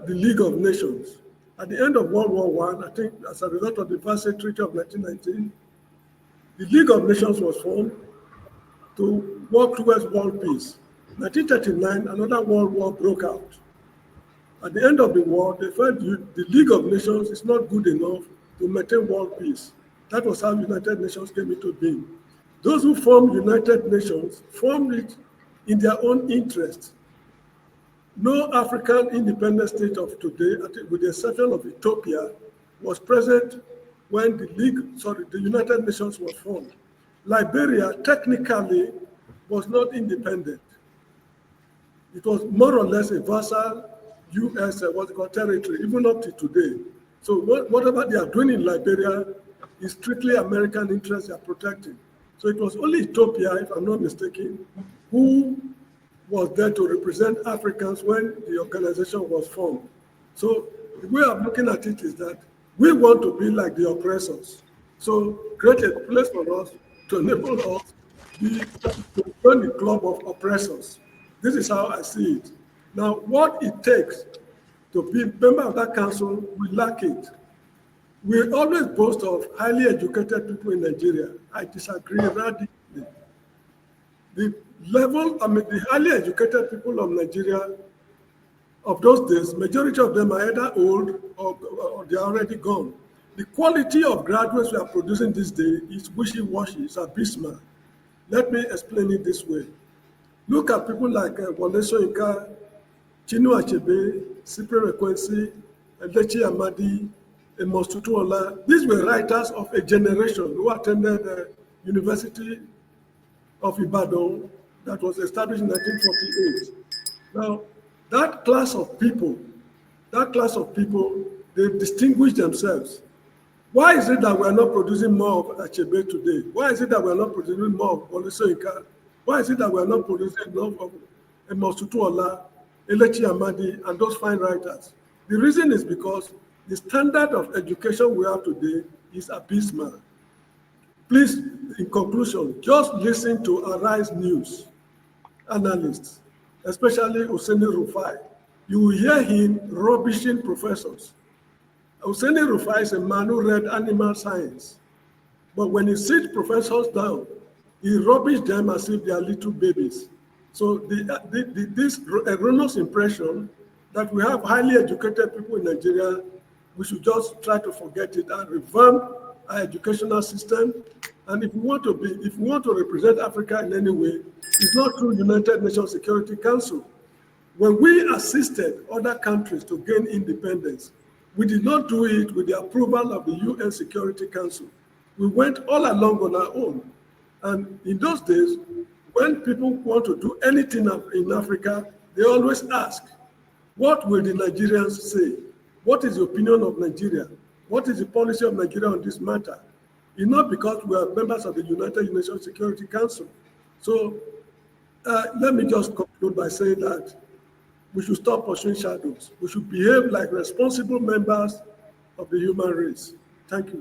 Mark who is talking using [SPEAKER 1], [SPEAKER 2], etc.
[SPEAKER 1] the League of Nations. At the end of World War I think as a result of the Versailles Treaty of 1919, the League of Nations was formed to work towards world peace. 1939, another world war broke out. At the end of the war, they felt the League of Nations is not good enough to maintain world peace. That was how United Nations came into being. Those who formed United Nations formed it in their own interest. No African independent state of today, with the exception of Ethiopia, was present when the United Nations was formed. Liberia technically was not independent. It was more or less a vassal U.S. territory, even up to today. So whatever they are doing in Liberia is strictly American interests they are protecting. So it was only Ethiopia, if I'm not mistaken, who was there to represent Africans when the organization was formed. So the way I'm looking at it is that we want to be like the oppressors. So create a place for us to enable us to join the club of oppressors. This is how I see it. Now, what it takes to be a member of that council, we lack it. We always boast of highly educated people in Nigeria. I disagree radically. The highly educated people of Nigeria of those days, majority of them are either old or they're already gone. The quality of graduates we are producing this day is wishy-washy, it's abysmal. Let me explain it this way. Look at people like Wole Soyinka, Chinua Achebe, Cyprian Ekwensi, Lechi Amadi, Amos Tutuola. These were writers of a generation who attended the University of Ibadan that was established in 1948. Now, that class of people, they distinguish themselves. Why is it that we are not producing more of Achebe today? Why is it that we are not producing more of Wole Soyinka? Why is it that we are not producing more of Amos Tutuola, Lechi Amadi, and those fine writers? The reason is because the standard of education we have today is abysmal. Please, in conclusion, just listen to Arise News analysts, especially Hussaini Rufai. You will hear him rubbishing professors. Hussaini Rufai is a man who read animal science, but when he sits professors down, he rubbishes them as if they are little babies. So this erroneous impression that we have highly educated people in Nigeria, we should just try to forget it and revamp our educational system. And if we want to represent Africa in any way, it's not through United Nations Security Council. When we assisted other countries to gain independence, we did not do it with the approval of the UN Security Council. We went all along on our own. And in those days, when people want to do anything in Africa, they always ask, what will the Nigerians say? What is the opinion of Nigeria? What is the policy of Nigeria on this matter? It's not because we are members of the United Nations Security Council. So let me just conclude by saying that we should stop pursuing shadows. We should behave like responsible members of the human race. Thank you.